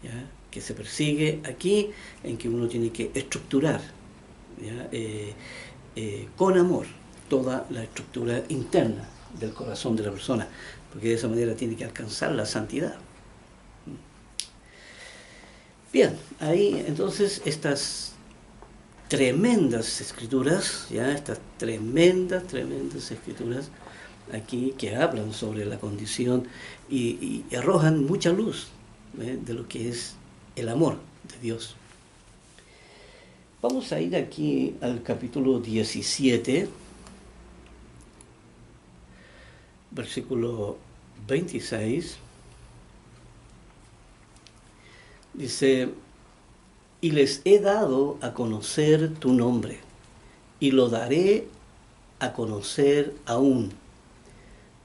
¿ya?, que se persigue aquí, en que uno tiene que estructurar, ¿ya?, con amor toda la estructura interna del corazón de la persona, porque de esa manera tiene que alcanzar la santidad. Bien, ahí entonces estas tremendas escrituras, ya estas tremendas escrituras aquí que hablan sobre la condición y arrojan mucha luz, de lo que es el amor de Dios. Vamos a ir aquí al capítulo 17, versículo 26. Dice, y les he dado a conocer tu nombre, y lo daré a conocer aún,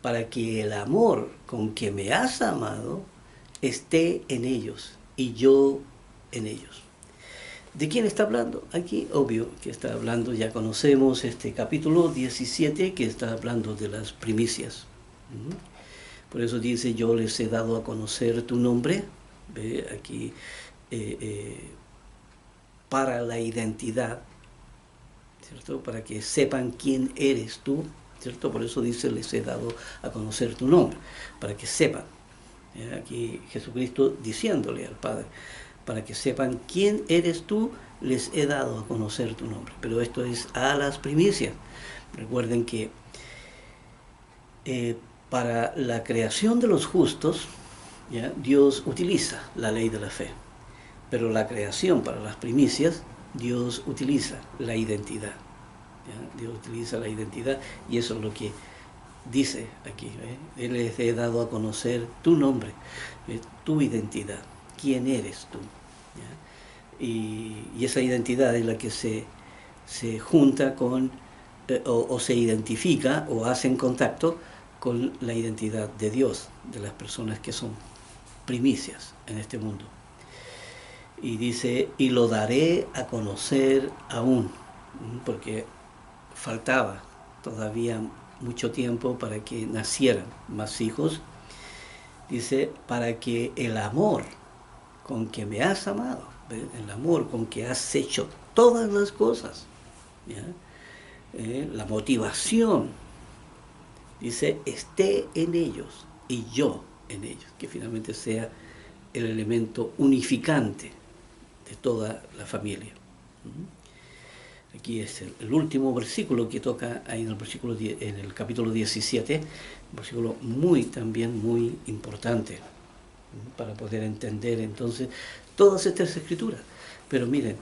para que el amor con que me has amado esté en ellos, y yo en ellos. ¿De quién está hablando? Aquí, obvio que está hablando, ya conocemos este capítulo 17, que está hablando de las primicias. Por eso dice, yo les he dado a conocer tu nombre. Ve aquí, para la identidad, ¿cierto? Para que sepan quién eres tú, ¿cierto? Por eso dice, les he dado a conocer tu nombre, para que sepan. Aquí Jesucristo diciéndole al Padre, para que sepan quién eres tú, les he dado a conocer tu nombre. Pero esto es a las primicias. Recuerden que para la creación de los justos, ¿ya?, Dios utiliza la ley de la fe. Pero la creación para las primicias, Dios utiliza la identidad. ¿Ya? Dios utiliza la identidad y eso es lo que dice aquí. Él les he dado a conocer tu nombre, tu identidad, quién eres tú. ¿Ya? Y esa identidad es la que se junta con, o se identifica o hace en contacto con la identidad de Dios, de las personas que son primicias en este mundo. Y dice, y lo daré a conocer aún, porque faltaba todavía mucho tiempo para que nacieran más hijos. Dice, para que el amor con que me has amado, el amor con que has hecho todas las cosas, ¿ya?, la motivación, dice, esté en ellos y yo en ellos, que finalmente sea el elemento unificante de toda la familia. Aquí es el último versículo que toca ahí en el, en el capítulo 17, un versículo también muy importante para poder entender entonces todas estas escrituras. Pero miren,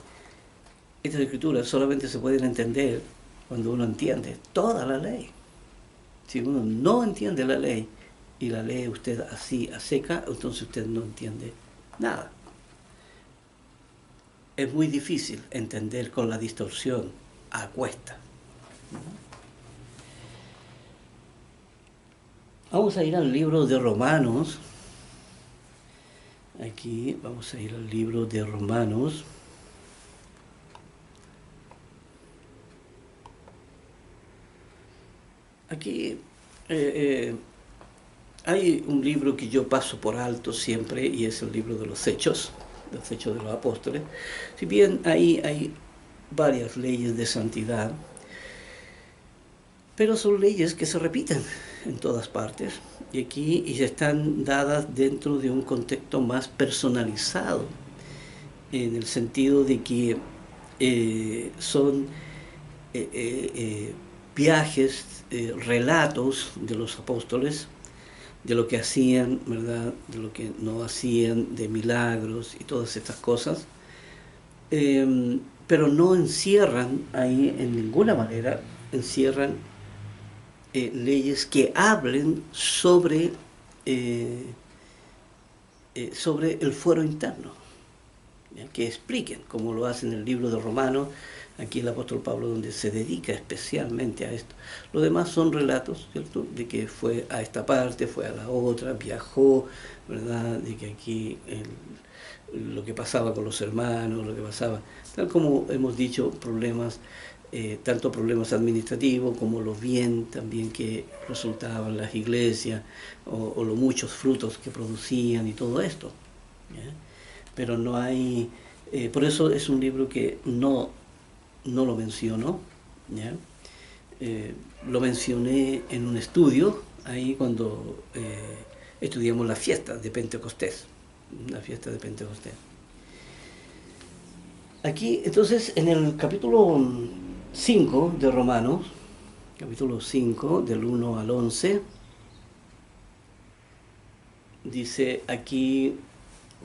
estas escrituras solamente se pueden entender cuando uno entiende toda la ley. Si uno no entiende la ley y la lee usted así a seca, entonces usted no entiende nada. Es muy difícil entender con la distorsión a cuesta. Vamos a ir al libro de Romanos. Aquí vamos a ir al libro de Romanos. Aquí hay un libro que yo paso por alto siempre y es el libro de los Hechos de los Apóstoles. Si bien ahí hay varias leyes de santidad, pero son leyes que se repiten en todas partes y aquí están dadas dentro de un contexto más personalizado, en el sentido de que son viajes, relatos de los apóstoles, de lo que hacían, ¿verdad?, de lo que no hacían, de milagros y todas estas cosas, pero no encierran ahí en ninguna manera, encierran leyes que hablen sobre el fuero interno, ¿ya?, que expliquen, como lo hace en el libro de Romanos, aquí el apóstol Pablo, donde se dedica especialmente a esto. Lo demás son relatos, ¿cierto?, de que fue a esta parte, fue a la otra, viajó, ¿verdad?, de que aquí lo que pasaba con los hermanos, lo que pasaba, tal como hemos dicho, problemas, tanto problemas administrativos como los bien también que resultaban las iglesias, o los muchos frutos que producían y todo esto, ¿ya? Pero no hay, por eso es un libro que no lo menciono, ¿ya? Lo mencioné en un estudio, ahí cuando estudiamos la fiesta de Pentecostés, la fiesta de Pentecostés. Aquí, entonces, en el capítulo 5 de Romanos, capítulo 5, del 1 al 11, dice aquí,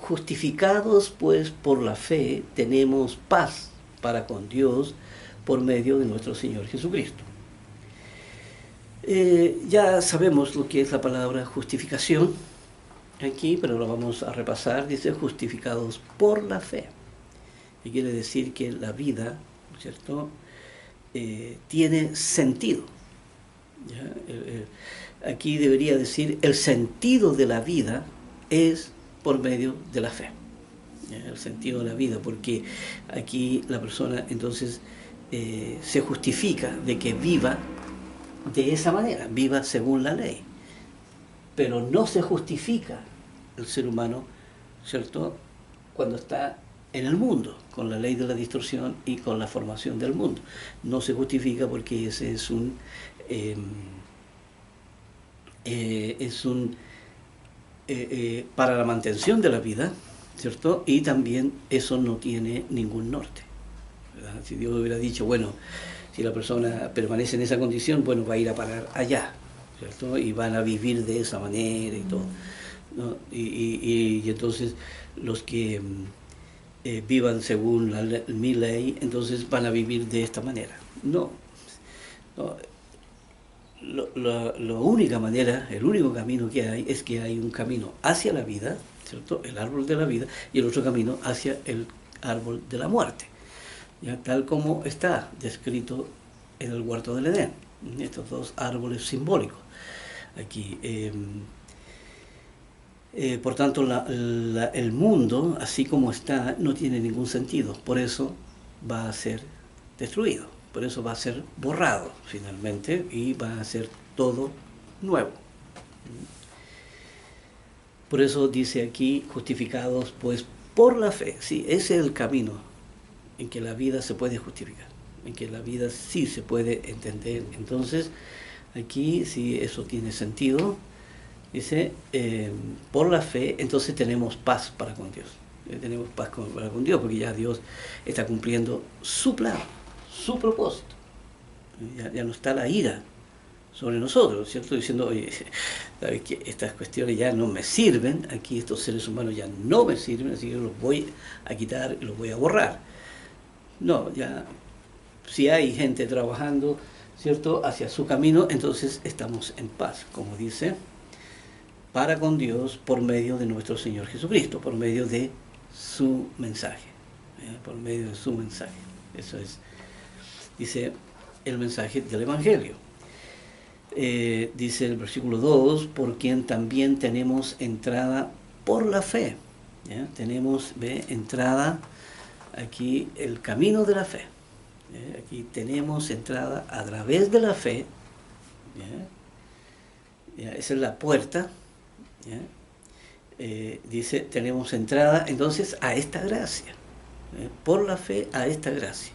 justificados pues por la fe, tenemos paz para con Dios por medio de nuestro Señor Jesucristo. Ya sabemos lo que es la palabra justificación aquí, pero lo vamos a repasar. Dice justificados por la fe. Y quiere decir que la vida, ¿cierto?, tiene sentido. ¿Ya? Aquí debería decir el sentido de la vida es por medio de la fe. El sentido de la vida, porque aquí la persona entonces se justifica de que viva de esa manera, viva según la ley, pero no se justifica el ser humano, ¿cierto?, cuando está en el mundo, con la ley de la distorsión y con la formación del mundo. No se justifica porque ese es para la mantención de la vida, ¿cierto? Y también eso no tiene ningún norte, ¿verdad? Si Dios hubiera dicho, bueno, si la persona permanece en esa condición, bueno, va a ir a parar allá, ¿cierto? Y van a vivir de esa manera y todo, ¿no? Y entonces los que vivan según mi ley, entonces van a vivir de esta manera. No, no. La única manera, el único camino que hay es que hay un camino hacia la vida, ¿cierto? El árbol de la vida, y el otro camino hacia el árbol de la muerte, ¿ya? Tal como está descrito en el huerto del Edén, estos dos árboles simbólicos aquí. Por tanto, el mundo, así como está, no tiene ningún sentido, por eso va a ser destruido, por eso va a ser borrado finalmente y va a ser todo nuevo. Por eso dice aquí, justificados pues por la fe. Sí, ese es el camino en que la vida se puede justificar, en que la vida sí se puede entender. Entonces, aquí sí eso tiene sentido. Dice, por la fe, entonces tenemos paz para con Dios. Tenemos paz para con Dios, porque ya Dios está cumpliendo su plan, su propósito. Ya no está la ira sobre nosotros, ¿cierto? Diciendo, oye, sabes que estas cuestiones ya no me sirven, aquí estos seres humanos ya no me sirven, así que los voy a quitar, los voy a borrar. No, ya, si hay gente trabajando, ¿cierto?, hacia su camino, entonces estamos en paz, como dice, para con Dios por medio de nuestro Señor Jesucristo, por medio de su mensaje, por medio de su mensaje. Eso es, dice el mensaje del Evangelio. Dice el versículo 2, por quien también tenemos entrada por la fe. ¿Ya? Tenemos entrada aquí, el camino de la fe. Aquí tenemos entrada a través de la fe. ¿Ya? Esa es la puerta. ¿Ya? Dice, tenemos entrada entonces a esta gracia, por la fe a esta gracia.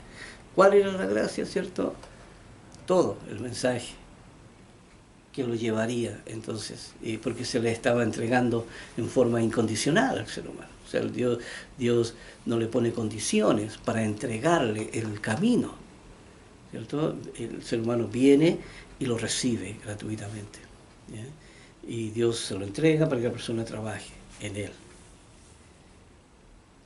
¿Cuál era la gracia, cierto? Todo el mensaje que lo llevaría entonces, porque se le estaba entregando en forma incondicional al ser humano. O sea, Dios no le pone condiciones para entregarle el camino, ¿cierto? El ser humano viene y lo recibe gratuitamente, ¿ya? Y Dios se lo entrega para que la persona trabaje en él.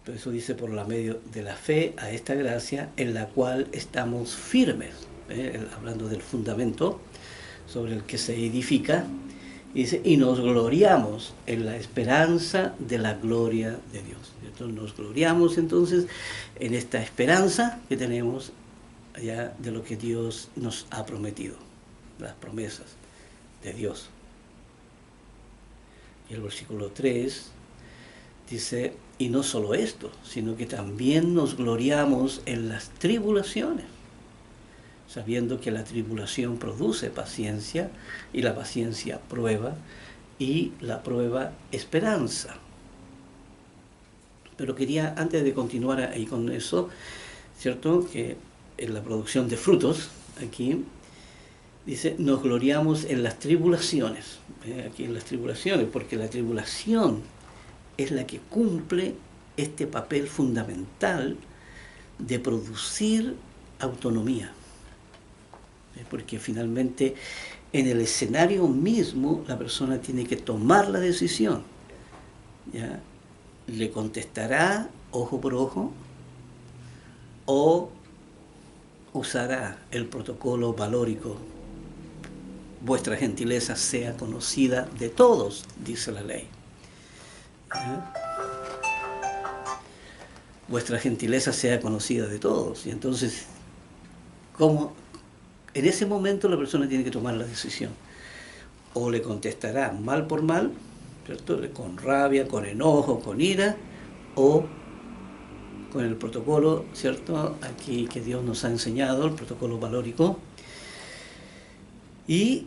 Por eso dice, por la medio de la fe a esta gracia en la cual estamos firmes, hablando del fundamento sobre el que se edifica, dice, y nos gloriamos en la esperanza de la gloria de Dios. Entonces nos gloriamos entonces en esta esperanza que tenemos allá de lo que Dios nos ha prometido, las promesas de Dios. Y el versículo 3 dice, y no solo esto, sino que también nos gloriamos en las tribulaciones, sabiendo que la tribulación produce paciencia, y la paciencia prueba, y la prueba esperanza. Pero quería, antes de continuar ahí con eso, ¿cierto?, que en la producción de frutos, aquí, dice, nos gloriamos en las tribulaciones, aquí en las tribulaciones, porque la tribulación es la que cumple este papel fundamental de producir autonomía. Porque finalmente en el escenario mismo la persona tiene que tomar la decisión, ¿ya? Le contestará ojo por ojo o usará el protocolo valórico. Vuestra gentileza sea conocida de todos, dice la ley. ¿Ya? Vuestra gentileza sea conocida de todos. Y entonces, ¿cómo? En ese momento la persona tiene que tomar la decisión. O le contestará mal por mal, ¿cierto?, con rabia, con enojo, con ira, o con el protocolo, ¿cierto?, aquí que Dios nos ha enseñado, el protocolo valórico. Y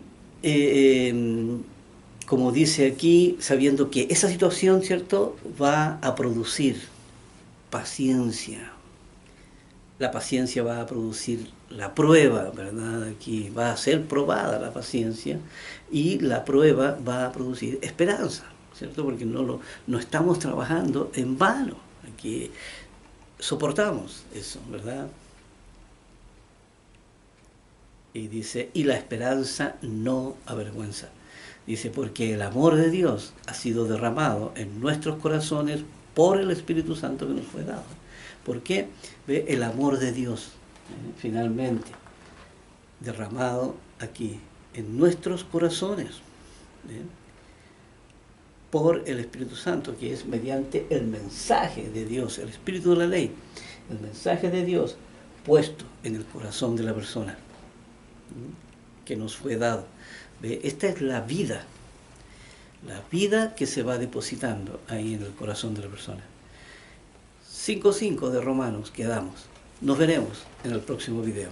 como dice aquí, sabiendo que esa situación, ¿cierto?, va a producir paciencia. La paciencia va a producir la prueba, ¿verdad? Aquí va a ser probada la paciencia, y la prueba va a producir esperanza, ¿cierto? Porque no estamos trabajando en vano, aquí soportamos eso, ¿verdad? Y dice, y la esperanza no avergüenza. Dice, porque el amor de Dios ha sido derramado en nuestros corazones por el Espíritu Santo que nos fue dado. ¿Por qué? ¿Ve? El amor de Dios, finalmente, derramado aquí, en nuestros corazones, por el Espíritu Santo, que es mediante el mensaje de Dios, el Espíritu de la ley, el mensaje de Dios puesto en el corazón de la persona, que nos fue dado. ¿Ve? Esta es la vida que se va depositando ahí en el corazón de la persona. 5:5 de Romanos quedamos. Nos veremos en el próximo video.